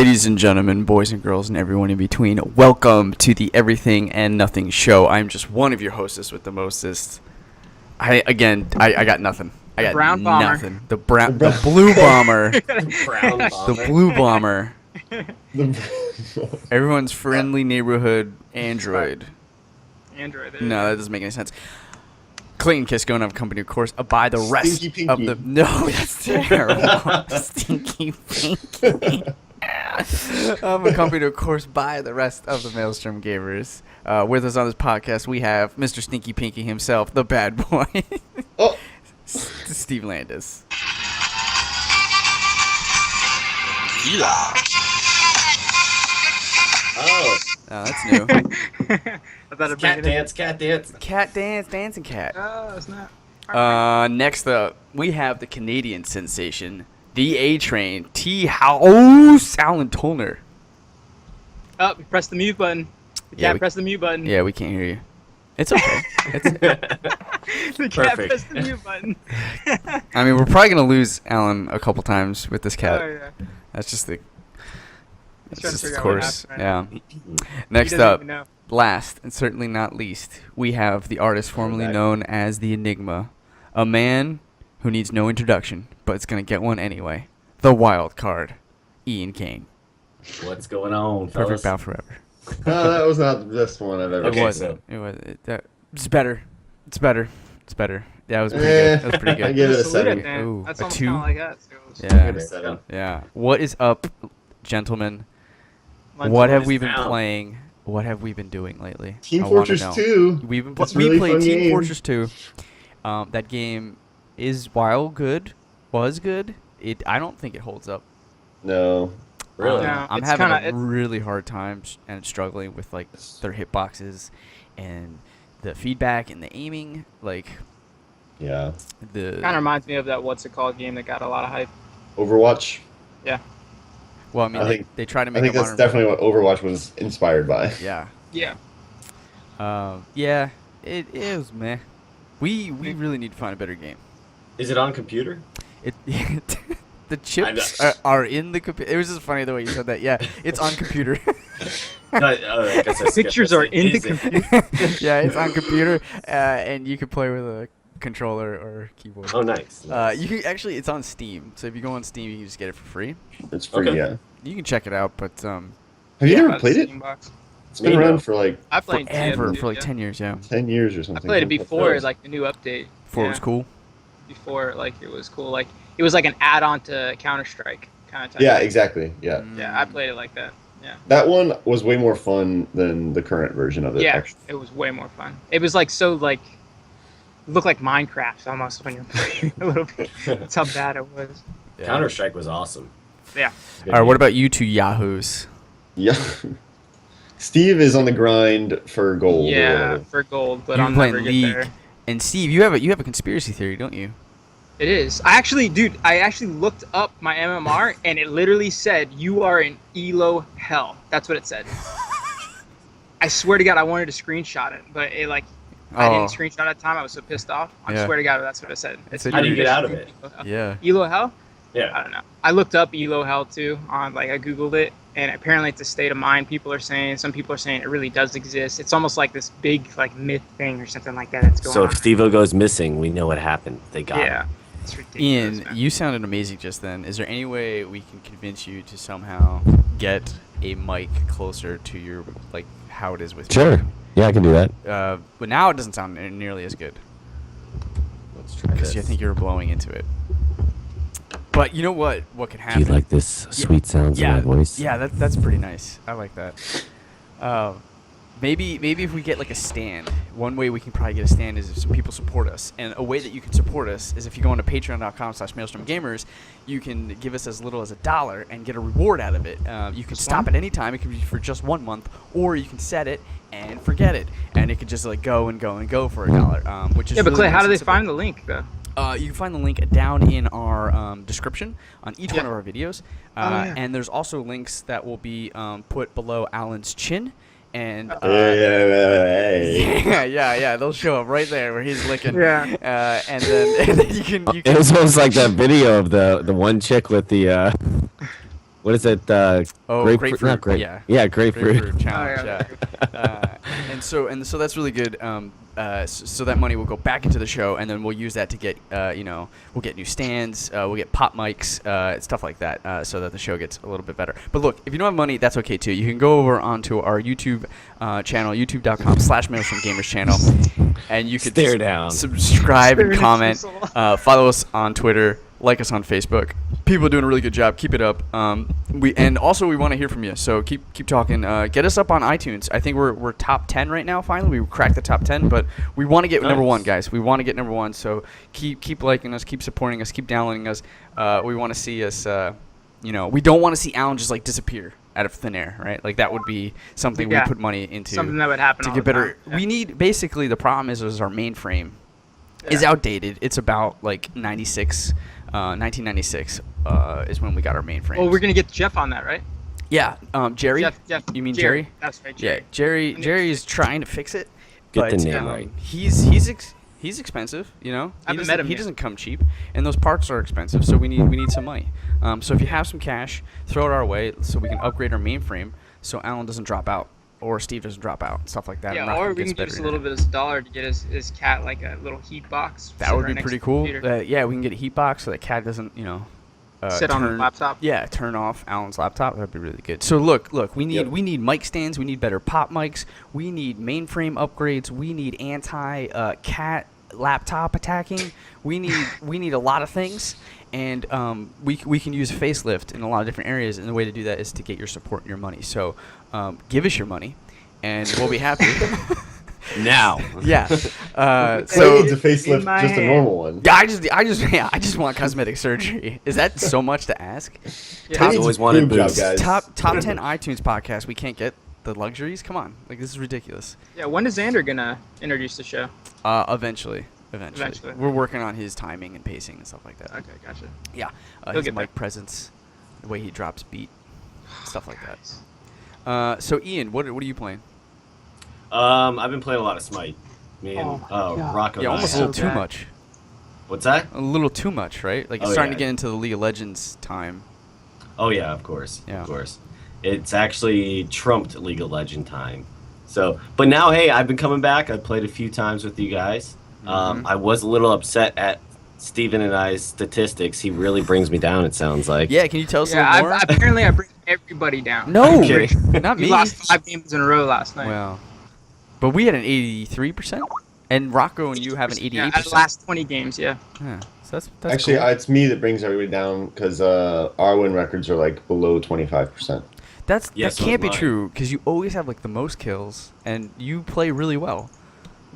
Ladies and gentlemen, boys and girls, and everyone in between, welcome to the Everything and Nothing Show. I'm just one of your hostess with the mostest. I got nothing. I got brown bomber. nothing. The blue bomber. Brown bomber. The blue bomber. Everyone's friendly neighborhood android. Android. No, that doesn't make any sense. Clayton Kiss going on company, of course, by the rest Stinky of Pinky. the... No, that's terrible. Stinky Pinky. I'm accompanied, of course, by the rest of the Maelstrom gamers. With us on this podcast, we have Mr. Stinky Pinky himself, the bad boy, Steve Landis. Oh, That's new. I thought cat dance. Cat dance, dancing cat. Oh, it's not. Next up, we have the Canadian sensation, the A-Train, T-House, Alan Tolner. Oh, you press the mute button. Press the mute button. Yeah, we can't hear you. It's okay. The cat Perfect. pressed the mute button. I mean, we're probably going to lose Alan a couple times with this cat. Oh, yeah. That's just the... He's It's trying to just the figure out what course. happened right Yeah. now. Next He doesn't up, even know. last and certainly not least, we have the artist formerly Back. known as the Enigma, a man who needs no introduction, but it's gonna get one anyway. The wild card, Ian Kane. What's going on, Perfect fellas? bow forever. No, that was not the best one I've ever Okay, It seen. wasn't. It was. It's better. It's better. It's better. Yeah, it was pretty good. That was pretty I good. give it a Salute 7. Dan. Ooh, That's a almost 2? kind of like us. So Yeah. Give it a 7. Yeah. What is up, gentlemen? lunch What have was we been found. playing? What have we been doing lately? Team I wanna Fortress know. 2. We've been It's a we really played fun Team game. Fortress 2. That game is was good. I don't think it holds up. No. Really? No. I'm It's having kinda- a really hard time and struggling with like their hitboxes and the feedback and the aiming. Like Yeah. the Kind of reminds me of that what's it called game that got a lot of hype. Overwatch. well, I mean, I they, think- they try to I make think a that's modern. definitely what Overwatch was inspired by. Yeah. Yeah. Yeah. It is meh. We really need to find a better game. Is it on computer? It the chips are in the computer. It was just funny the way you said that. Yeah, it's on computer. No, I guess I skipped Pictures this. are in the Is it- computer. Yeah, it's on computer, and you can play with a controller or keyboard. Oh, nice. You can actually, it's on Steam. So if you go on Steam, you can just get it for free. It's free, Okay. yeah. You can check it out, but Have you Yeah, ever played it? Steam box. It's been Me, around no. for like I played forever, TF2, for like yeah. 10 years, yeah. 10 years or I something. played it before Those. like the new update. Before it was cool. Before like it was cool. Like it was like an add-on to Counter-Strike kind of type. Yeah, thing. exactly. Yeah. Yeah, I played it like that. Yeah. That one was way more fun than the current version of it. Yeah, Actually. it was way more fun. It was like so like looked like Minecraft almost when you're playing a little bit. That's how bad it was. Yeah. Counter-Strike was awesome. Yeah. Good All right, what game. about you two yahoos? Yeah. Steve is on the grind for gold. or Yeah, whatever. for gold, but You've I'll been playing never get League. there. And Steve, you have a conspiracy theory, don't you? It is. I actually looked up my MMR and it literally said you are in Elo hell. That's what it said. I swear to God, I wanted to screenshot it, but it like I Oh. didn't screenshot at the time. I was so pissed off. I Yeah. swear to God, that's what it said. It said How do you get out of it? Yeah. Elo hell? I Yeah. don't know. I looked up Elo hell too on like I googled it, and apparently it's a state of mind. People are saying. Some people are saying it really does exist. It's almost like this big like myth thing or something like that. That's going So on. if Steve-O goes missing, we know what happened. They got Yeah, him. it's ridiculous. Ian, man. you sounded amazing just then. Is there any way we can convince you to somehow get a mic closer to your, like, how it is with Sure. you? Yeah, I can do that. But now it doesn't sound nearly as good Let's try because this. I think you're blowing into it. But you know what? What can Do happen? you like this sweet sounds yeah, in my voice? Yeah, that's pretty nice. I like that. Maybe if we get like a stand. One way we can probably get a stand is if some people support us. And a way that you can support us is if you go onto patreon.com/maelstromgamers, you can give us as little as $1 and get a reward out of it. You can stop at any time. It can be for just 1 month, or you can set it and forget it, and it could just like go and go and go for $1. Which is Yeah, but really Clay, how nice do they and simple. find the link though? You can find the link down in our description on each one Yeah. of our videos. Yeah. And there's also links that will be put below Alan's chin. And yeah, they'll show up right there where he's licking. Yeah. And then you can It was almost like that video of the one chick with the What is it? Grapefruit. Not grape. Yeah. Yeah, grapefruit. Grapefruit challenge. Oh, yeah. And so that's really good. So that money will go back into the show, and then we'll use that to get we'll get new stands, we'll get pop mics, stuff like that, so that the show gets a little bit better. But look, if you don't have money, that's okay too. You can go over onto our YouTube channel, youtube.com/Maelstrom channel, and you can Stare down. subscribe and Stare comment, dismissal. follow us on Twitter, like us on Facebook. People are doing a really good job. Keep it up. We want to hear from you. So keep talking. Get us up on iTunes. I think we're top 10 right now. Finally, we cracked the top 10, but we want to get number one, guys. We want to get number one. So keep liking us, keep supporting us, keep downloading us. We want to see us. We don't want to see Alan just like disappear out of thin air, right? Like that would be something we put money into. Something that would happen to all get the better. time. Yeah. We need basically the problem is our mainframe is outdated. It's about like 1996 is when we got our mainframe. Well, we're gonna get Jeff on that, right? Yeah, Jerry. Jeff. You mean Jerry? That's right, Yeah, Jerry. Jerry is trying to fix it. Get the but, name right. He's expensive. You know, I haven't met him He yet. doesn't come cheap, and those parts are expensive. So we need some money. So if you have some cash, throw it our way so we can upgrade our mainframe so Alan doesn't drop out or Steve doesn't drop out, stuff like that. and Yeah, Rocco or we gets can better give us a little internet. bit of dollar to get his cat like a little heat box. That sit would right be next pretty to the cool. computer. Yeah, we can get a heat box so that cat doesn't, Sit on the laptop. Yeah, turn off Alan's laptop. That'd be really good. So look, we need mic stands. We need better pop mics. We need mainframe upgrades. We need anti cat laptop attacking. We need a lot of things, and we can use a facelift in a lot of different areas. And the way to do that is to get your support and your money. So give us your money, and we'll be happy. Now. Yeah. So So needs a facelift, in my just a hand. normal one. I just want cosmetic surgery. Is that so much to ask? Yeah. I've always wanted Boob job, boobs. guys. Top 10 iTunes podcast. We can't get the luxuries. Come on, like this is ridiculous. Yeah, when is Xander gonna introduce the show? Eventually. Eventually. We're working on his timing and pacing and stuff like that. Okay, gotcha. Yeah, He'll his get mic there. presence, the way he drops beat, stuff like that. So Ian, what are you playing? I've been playing a lot of Smite. Me and Oh my God. Rocco. Yeah, and I almost a have- little too bad. much. What's that? A little too much, right? Like it's Oh, starting yeah. to get into the League of Legends time. Oh yeah, of course. Yeah. Of course. It's actually trumped League of Legends time. So, but now, hey, I've been coming back. I've played a few times with you guys. Mhm. I was a little upset at Steven and I's statistics. He really brings me down, it sounds like. Yeah, can you tell us a Yeah, little more? apparently I bring everybody down. No, I'm kidding. not We me. lost 5 games in a row last night. Well, but we had an 83%, and Rocco and you have an 88%. Yeah, out of the last 20 games, yeah. Yeah, so that's Actually, cool. it's me that brings everybody down because our win records are like below 25%. That so can't is be mine. true because you always have like the most kills and you play really well.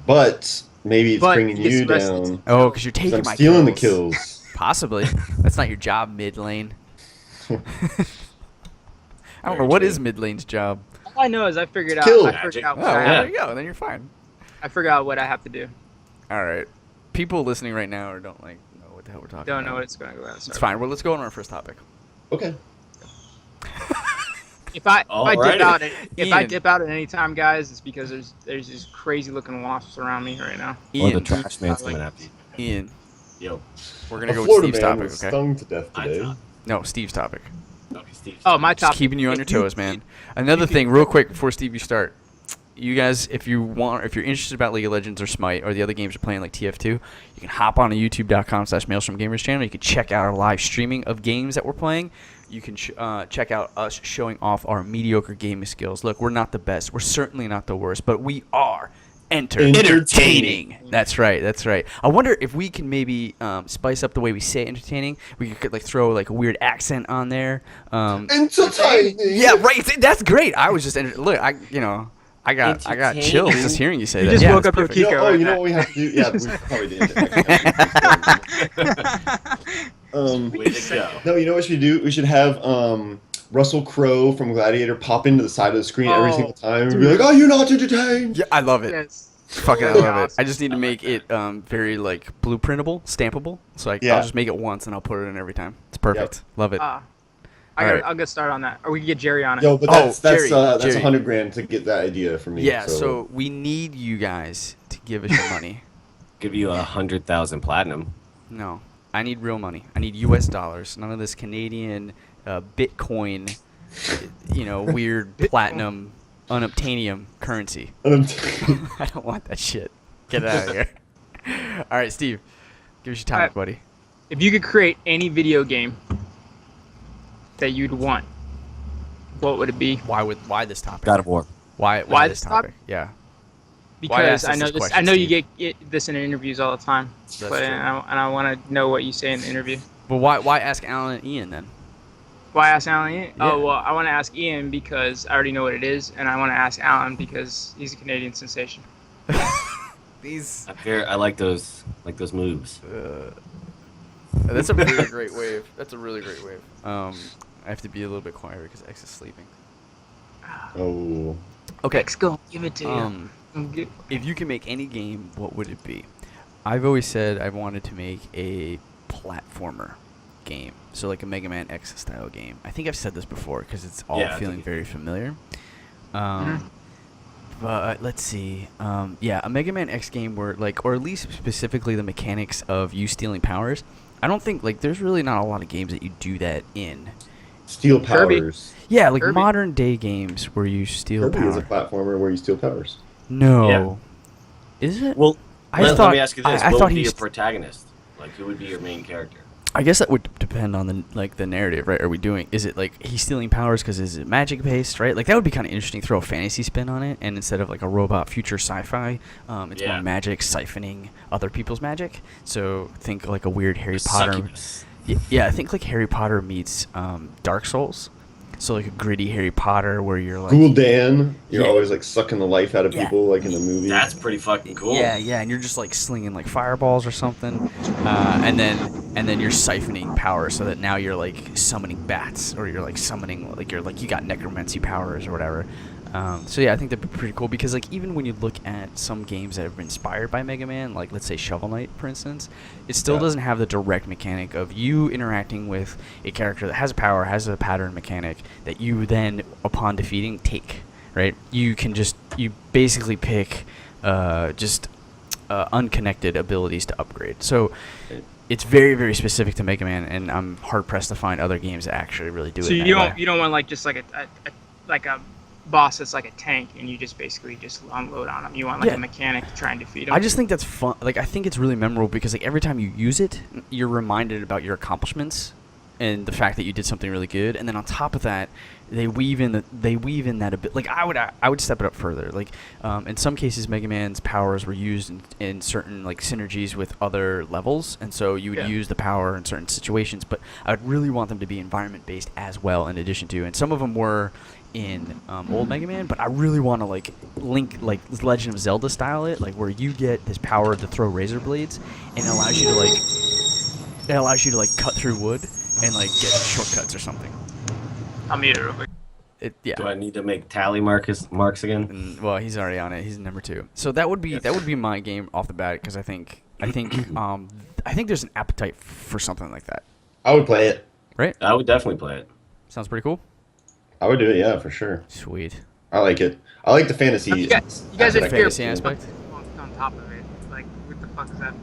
But maybe it's But bringing he gets you rested. down. Oh, because you're 'Cause taking I'm my stealing kills. the kills. Possibly. That's not your job, mid lane. I don't know Very what true. is mid lane's job. All I know is I figured out. Kill. I figured out Oh, what I well, yeah. there you go. Then you're fine. I figured out what I have to do. All right. People listening right now or don't like know what the hell we're talking Don't about. know what it's going to go at. It's fine. Well, let's go on our first topic. Okay. If I Alrighty. Ian. dip out at any time, guys, it's because there's these crazy looking wasps around me right now. Or the Ian, trash man's like- coming after you. Ian, Yo. we're gonna A go with Florida Steve's man topic, was okay? stung to death I today. thought. No, Steve's topic. Okay, Steve. Oh, my Just top. keeping you on your if you- toes, man. Another thing, real quick before Steve, you start. You guys, if you're interested about League of Legends or Smite or the other games you're playing like TF2, you can hop on to youtube.com/Maelstrom Gamers channel. You can check out our live streaming of games that we're playing. You can check out us showing off our mediocre gaming skills. Look, we're not the best. We're certainly not the worst, but we are entertaining. That's right. That's right. I wonder if we can maybe spice up the way we say entertaining. We could like throw like a weird accent on there. Entertaining. Yeah, right. That's great. I was just look. I got Entertaining. chills just hearing you say You that. just Yeah, woke it's up your perfect. Kiko. You know, right you know now. what we have to do? Yeah, we probably did. Way to go. No, you know what we should do? We should have Russell Crowe from Gladiator pop into the side of the screen every Oh, single time and be like, "Are you not entertained?" Yeah, I love it. Yes. Fucking, I That'd be love it. awesome. I just need to make it very like blueprintable, stampable. So I'll Yeah. just make it once and I'll put it in every time. It's perfect. Love it. I'll Alright. get started on that, or we can get Jerry on it. Yo, but Oh, that's Jerry, that's Jerry. $100,000 to get that idea from me. Yeah. So we need you guys to give us your money. Give you 100,000 platinum. No, I need real money. I need U.S. dollars. None of this Canadian Bitcoin, weird platinum, unobtainium currency. I don't want that shit. Get it out of here. All right, Steve, give us your topic, buddy. If you could create any video game that you'd want, what would it be? Why this topic? God of War. Why this topic? Yeah. Because ask I know this this. question, I know you Steve? get this in interviews all the time, That's but true. and I want to know what you say in the interview. But why ask Alan and Ian then? Why ask Alan? Yeah. Oh well, I want to ask Ian because I already know what it is, and I want to ask Alan because he's a Canadian sensation. These. I like those moves. That's a really great wave. That's a really great wave. I have to be a little bit quieter because X is sleeping. Oh. Okay. X, go give it to you. If you can make any game, what would it be? I've always said I wanted to make a platformer game, so like a Mega Man X style game. I think I've said this before because it's all feeling very familiar. But let's see. A Mega Man X game where or at least specifically the mechanics of you stealing powers. I don't think there's really not a lot of games that you do that in. Steel Kirby. powers. Yeah, Kirby. modern day games where you steal Kirby power. is a platformer where you steal powers. No. Is it? Well, I let thought me ask you this: I what thought would be he's your protagonist? Who would be your main character? I guess that would depend on the narrative, right? Are we doing? Is it he's stealing powers because is it magic based, right? That would be kind of interesting. Throw a fantasy spin on it, and instead of a robot future sci-fi, it's more magic siphoning other people's magic. So think a weird Harry Potter. Succubus. Yeah, I think Harry Potter meets Dark Souls. So a gritty Harry Potter where you're Ghoul Dan, you're Yeah. always sucking the life out of people in the movie. That's pretty fucking cool. Yeah, and you're just slinging fireballs or something, and then you're siphoning power so that now you're summoning bats or you're summoning you got necromancy powers or whatever. So yeah, I think that'd be pretty cool because even when you look at some games that have been inspired by Mega Man, let's say Shovel Knight for instance, it still doesn't have the direct mechanic of you interacting with a character that has a power, has a pattern mechanic that you then upon defeating take, right? You basically pick unconnected abilities to upgrade. So it's very, very specific to Mega Man, and I'm hard pressed to find other games that actually really do it. So that you way. don't want just a boss that's like a tank and you just basically unload on him. You want a mechanic to try and defeat him. I just think that's fun. I think it's really memorable because every time you use it, you're reminded about your accomplishments and the fact that you did something really good. And then on top of that, they weave in that a bit. I would step it up further. In some cases, Mega Man's powers were used in certain synergies with other levels, and so you would use the power in certain situations. But I would really want them to be environment based as well, in addition to. And some of them were in old Mega Man, but I really want to link Legend of Zelda style it, where you get this power to throw razor blades, and it allows you to cut through wood and get shortcuts or something. I'll mute it real quick. Do I need to make tally marks again? Well, he's already on it. He's number 2. So that would be my game off the bat because I think there's an appetite for something like that. I would play it. Right? I would definitely play it. Sounds pretty cool. I would do it, yeah, for sure. Sweet. I like it. I like the fantasy. You guys are Fantasy aspect. on top of it. What the fuck is that?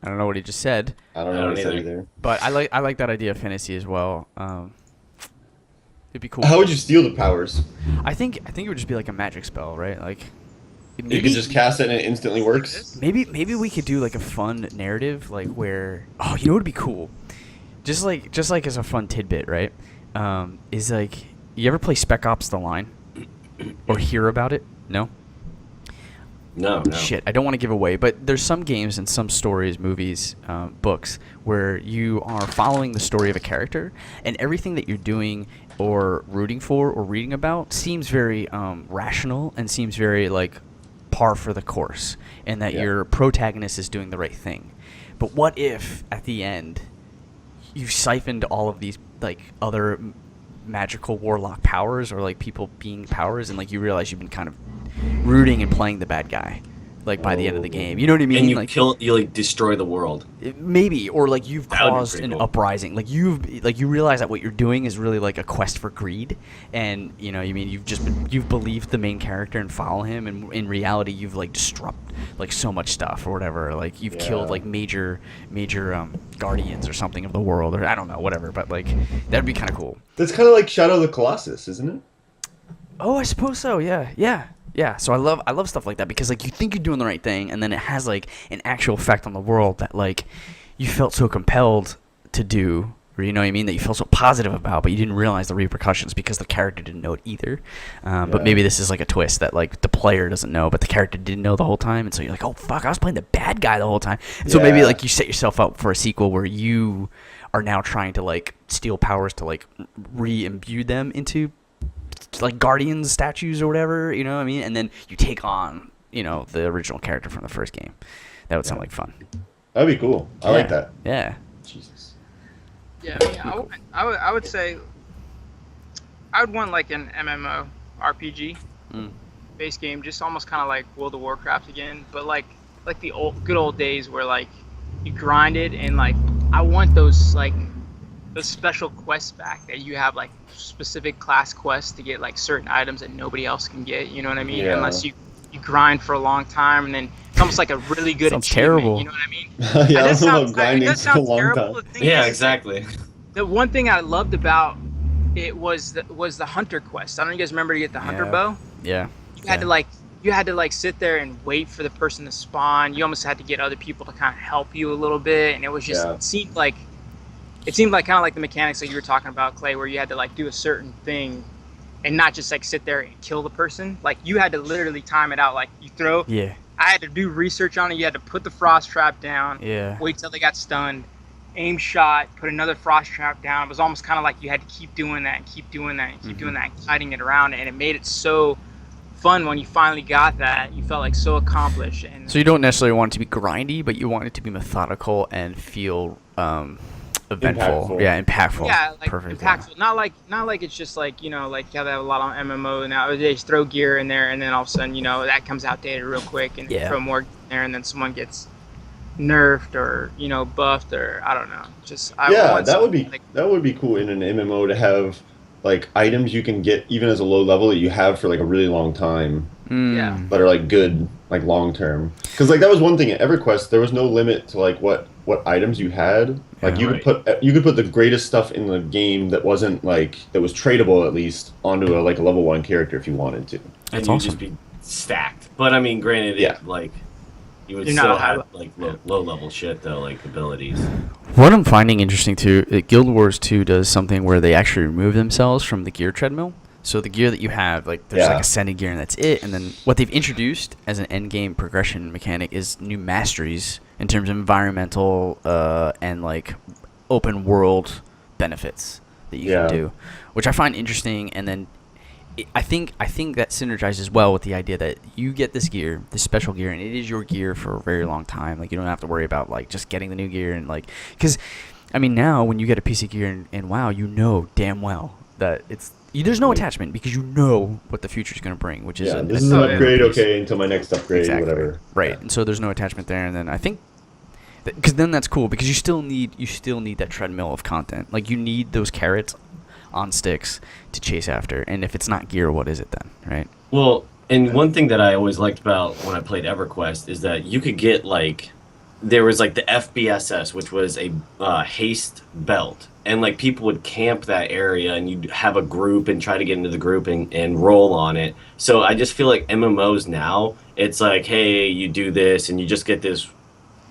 I don't know what he just said, I don't know what he said either. but I like that idea of fantasy as well. It'd be cool. How would you steal the powers? I think it would just be a magic spell, right? You could just cast it and it instantly works? Maybe we could do a fun narrative where what would be cool, just as a fun tidbit, right? Is you ever play Spec Ops: The Line or hear about it? No. No. Shit, I don't want to give away, but there's some games and some stories, movies, books where you are following the story of a character, and everything that you're doing or rooting for or reading about seems very rational and seems very par for the course, and that your protagonist is doing the right thing. But what if at the end you siphoned all of these other magical warlock powers or people being powers, and you realize you've been kind of rooting and playing the bad guy, like by the end of the game. You know what I mean? And you like you like destroy the world. maybe, or like you've That would be caused pretty an cool. uprising. Like you realize that what you're doing is really like a quest for greed, and you've believed the main character and follow him, and in reality you've like disrupt like so much stuff or whatever. Like you've killed like major guardians or something of the world, or I don't know, whatever. But like that'd be kind of cool. That's kind of like Shadow of the Colossus, isn't it? Oh, I suppose so. Yeah. So I love stuff like that because like you think you're doing the right thing, and then it has like an actual effect on the world that like you felt so compelled to do, or you know what I mean, that you felt so positive about, but you didn't realize the repercussions because the character didn't know it either. But maybe this is like a twist that like the player doesn't know, but the character didn't know the whole time, and so you're like, oh fuck, I was playing the bad guy the whole time. And so maybe like you set yourself up for a sequel where you are now trying to like steal powers to like re-imbue them into like Guardians statues or whatever, you know what I mean? And then you take on, the original character from the first game. That would sound like fun. That'd be cool. I like that. Yeah. Jesus. Yeah, I would say I would want like an MMO RPG base game, just almost kind of like World of Warcraft again, but like the good old days where like you grinded, and like I want those special quests back that you have like specific class quests to get like certain items that nobody else can get, you know what I mean? Yeah. Unless you grind for a long time, and then it's almost like a really good Sounds achievement, terrible. you know what I mean? Yeah, I That don't know sounds- about grinding it does for a sound long terrible. time. The thing Yeah, is, exactly. the one thing I loved about it was the hunter quest. I don't know if you guys remember to get the hunter bow. Yeah. You had to like sit there and wait for the person to spawn. You almost had to get other people to kind of help you a little bit, and it was just it seemed like kind of like the mechanics that you were talking about, Clay, where you had to like do a certain thing and not just like sit there and kill the person. Like you had to literally time it out. Like you throw. Yeah. I had to do research on it. You had to put the frost trap down. Yeah. Wait till they got stunned. Aim shot. Put another frost trap down. It was almost kind of like you had to keep doing that and keep doing that and keep doing that, and hiding it around, and it made it so fun when you finally got that. You felt like so accomplished. And So you don't necessarily want it to be grindy, but you want it to be methodical and feel eventful. Impactful. Yeah, impactful. yeah, like Perfect. impactful. Not like it's just like like how they have a lot on MMO nowadays. Throw gear in there, and then all of a sudden that comes outdated real quick, and throw more in there, and then someone gets nerfed or buffed, or I don't know. That would be cool in an MMO to have like items you can get even as a low level that you have for like a really long time. Yeah. That are like good, like long term. Because like that was one thing at EverQuest, there was no limit to like what items you had. Like you could put the greatest stuff in the game that wasn't like that was tradable at least onto a level 1 character if you wanted to. That's and awesome. you'd just be stacked. But I mean, granted, you would You're still not have like low level shit though, like abilities. What I'm finding interesting too, Guild Wars 2 does something where they actually remove themselves from the gear treadmill. So the gear that you have, like there's like ascended gear and that's it. And then what they've introduced as an end game progression mechanic is new masteries in terms of environmental and like open world benefits that you can do, which I find interesting. And then I think that synergizes well with the idea that you get this gear, this special gear, and it is your gear for a very long time. Like you don't have to worry about like just getting the new gear and like, because I mean now when you get a piece of gear in WoW, you know damn well that there's no attachment because you know what the future is going to bring, which is this is an upgrade, okay, until my next upgrade, exactly. whatever. Right, and so there's no attachment there, and then I think because then that's cool because you still need that treadmill of content. Like you need those carrots on sticks to chase after, and if it's not gear, what is it then, right? Well, and one thing that I always liked about when I played EverQuest is that you could get like there was like the FBSS, which was a haste belt. And like people would camp that area and you'd have a group and try to get into the group and roll on it. So I just feel like MMOs now, it's like, hey, you do this and you just get this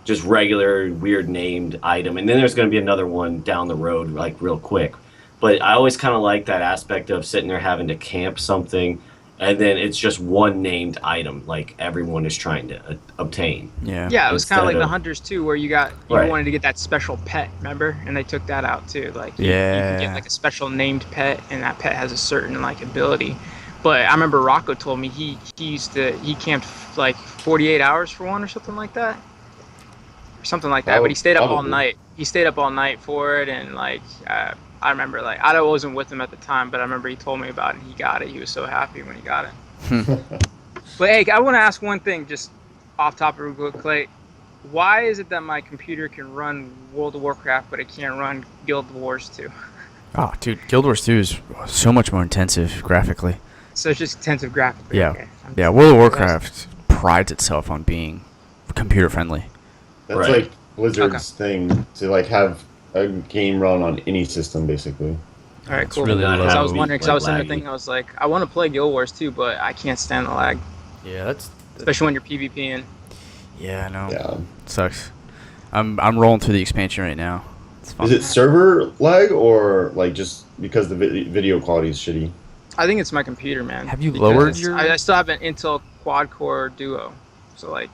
just regular weird named item. And then there's going to be another one down the road like real quick. But I always kind of like that aspect of sitting there having to camp something and then it's just one named item like everyone is trying to obtain. Yeah, it was kind of like the Hunters too, where you wanted to get that special pet, remember? And they took that out too. Like you can get like a special named pet, and that pet has a certain like ability. But I remember Rocco told me he camped like 48 hours for one or something like that, But he stayed up all night. He stayed up all night for it, and like I remember, like, I wasn't with him at the time, but I remember he told me about it. He got it. He was so happy when he got it. But hey, I want to ask one thing, just off topic real quick, Clay. Why is it that my computer can run World of Warcraft, but it can't run Guild Wars 2? Oh, dude, Guild Wars 2 is so much more intensive graphically. So it's just intensive graphically. Yeah. Okay. Yeah, World of Warcraft prides itself on being computer friendly. That's Right. like Blizzard's thing to like have a game run on any system, basically. All right, cool. really Because I was low, wondering, because I was like, sitting there thinking, I was like, I want to play Guild Wars 2, but I can't stand the lag, Yeah, that's especially when you're PvPing. yeah, I know. Yeah. Sucks. I'm rolling through the expansion right now. It's fun. Is it server lag or like just because the video quality is shitty? I think it's my computer, man. Have you Because lowered your- I still have an Intel quad-core Duo, so like,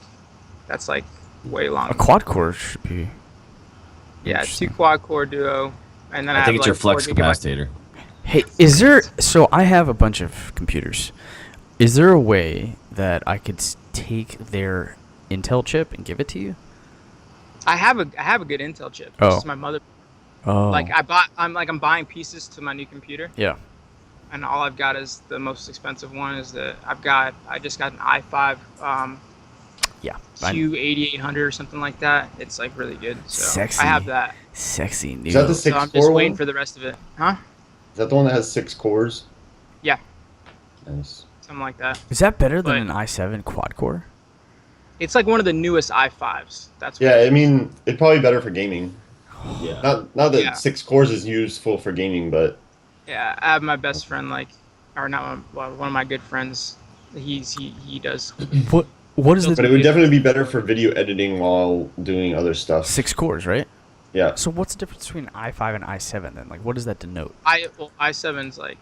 that's like way long. A quad core should be. Yeah, it's 2 Interesting. quad-core Duo, and then I I have think it's your like flex 4 gigabytes. capacitor. Hey, is there? So I have a bunch of computers. Is there a way that I could take their Intel chip and give it to you? I have a good Intel chip. Oh. This is my mother. Oh. Like I'm buying pieces to my new computer, Yeah. and all I've got is the most expensive one. Is that I just got an i5 Yeah. Q8800 or something like that. It's like really good. So Sexy. I have that. Sexy news. Is that the So I'm 6 just core waiting one? for the rest of it. Huh? Is that the one that has 6 cores? Yeah. Nice. Something like that. Is that better than But- an i7 quad core? It's like one of the newest i5s. That's what Yeah, I mean, it'd probably be better for gaming. Yeah. Not that Yeah. 6 cores is useful for gaming, but Yeah, I have my best friend, like, or not one of my good friends. He does. What is But the it would definitely be better for video editing while doing other stuff. 6 cores, right? Yeah. So what's the difference between i5 and i7 then? Like, what does that denote? i7's like,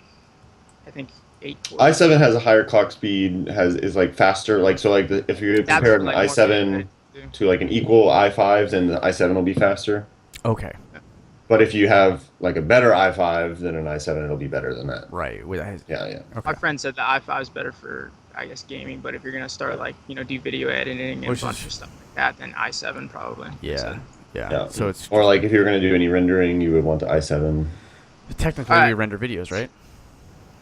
I think 8 cores. i7 has a higher clock speed, is like faster. Like so, like if you That's compare an like more i7 good. to like an equal i5, then the i7 will be faster. Okay. But if you have like a better i5 than an i7, it'll be better than that. Right. Yeah, yeah. Okay. My friend said the i5 is better for, I guess, gaming. But if you're gonna start like, do video editing and Which a bunch is- of stuff like that, then i7 probably. Yeah. So, Yeah. Yeah. So it's Or like if you're gonna do any rendering, you would want the i7. technically Alright. we render videos, right?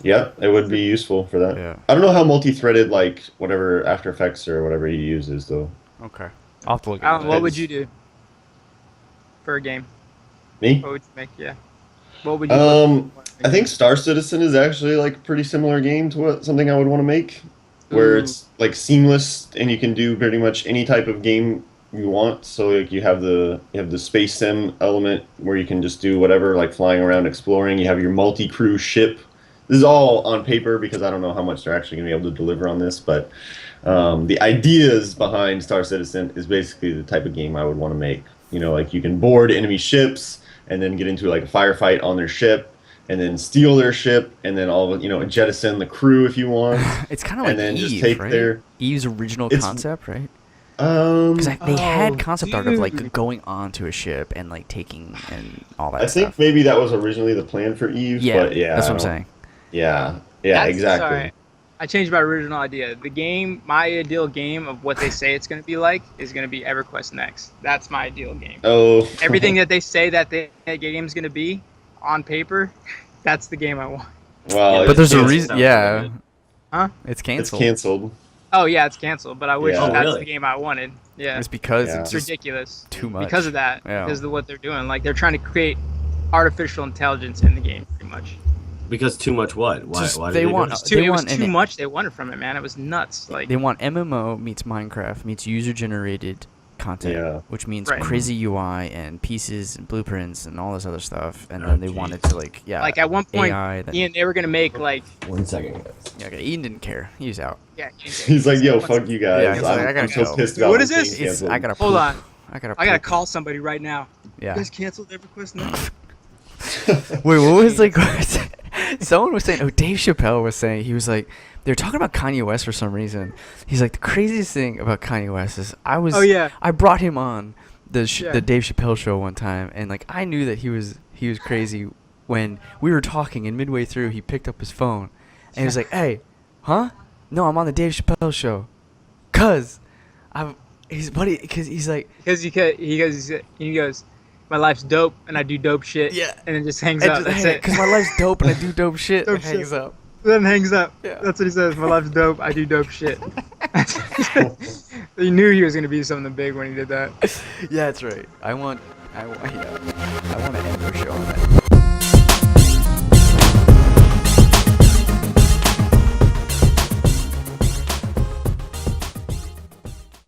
Yeah, it would be useful for that. Yeah. I don't know how multi-threaded like whatever After Effects or whatever he uses though. Okay. I'll have to look at Alan, that. what would you do for a game? Me? What would you make? Yeah. What would you? I think Star Citizen is actually like a pretty similar game to something I would want to make, where Ooh. it's like seamless and you can do pretty much any type of game you want. So like you have the space sim element where you can just do whatever, like flying around, exploring. You have your multi-crew ship. This is all on paper because I don't know how much they're actually going to be able to deliver on this, but the ideas behind Star Citizen is basically the type of game I would want to make. Like you can board enemy ships and then get into like a firefight on their ship, and then steal their ship, and then jettison the crew if you want. It's kind of like And then Eve, just take right? their- Eve's original It's- concept, right? Because Because they had concept art of like dude. going onto a ship and like taking and all that I think stuff. maybe that was originally the plan for Eve. Yeah, but yeah, that's I what I'm don't- saying. Yeah, That's- exactly. sorry. I changed my original idea. My ideal game of what they say it's going to be like is going to be EverQuest Next. That's my ideal game. Oh, Everything that they say that the game's going to be on paper, that's the game I want. Well, But there's a canceled. reason. Sounds Yeah. good. Huh? It's it's canceled. canceled. Oh yeah, it's canceled. But I wish Yeah. Oh, that's really? the game I wanted. Yeah, It's because Yeah. it's it's just ridiculous. too much. Because of that. Yeah. Because of what they're doing. Like they're trying to create artificial intelligence in the game, pretty much. Because too much what? Why? Just- Why they did they want- do It's it? too, They it was want too an- much they wanted from it, man. It was nuts. Like They want MMO meets Minecraft meets user generated content, Yeah. which means Right. crazy UI and pieces and blueprints and all this other stuff. And Oh, then they geez. wanted to like at one point, AI. That, Ian, they were gonna make like 1 second, guys. yeah, okay, Ian didn't care. He was out. He's like, yo, fuck you guys. Yeah, he's like, I gotta I'm so go. pissed about What is this this? being It's, canceled. I gotta Hold poop. on. I gotta I gotta poop. call somebody right now. Yeah. You guys canceled EverQuest Next? Wait, what was like? Someone was saying. Oh, Dave Chappelle was saying. He was like, they were talking about Kanye West for some reason. He's like, the craziest thing about Kanye West is Oh, yeah. I brought him on the Yeah. the Dave Chappelle show one time, and like I knew that he was crazy when we were talking, and midway through he picked up his phone, and he was like, "Hey, huh? No, I'm on the Dave Chappelle show, cause he's buddy, cause he's like." Because he goes, my life's dope and I do dope shit. Yeah. And then just hangs up. That's it. Because my life's dope and I do dope shit. Dope and hangs shit. up. Then hangs up. Yeah. That's what he says. My life's dope. I do dope shit. He knew he was gonna be something big when he did that. Yeah, that's right. I want to end our show on that.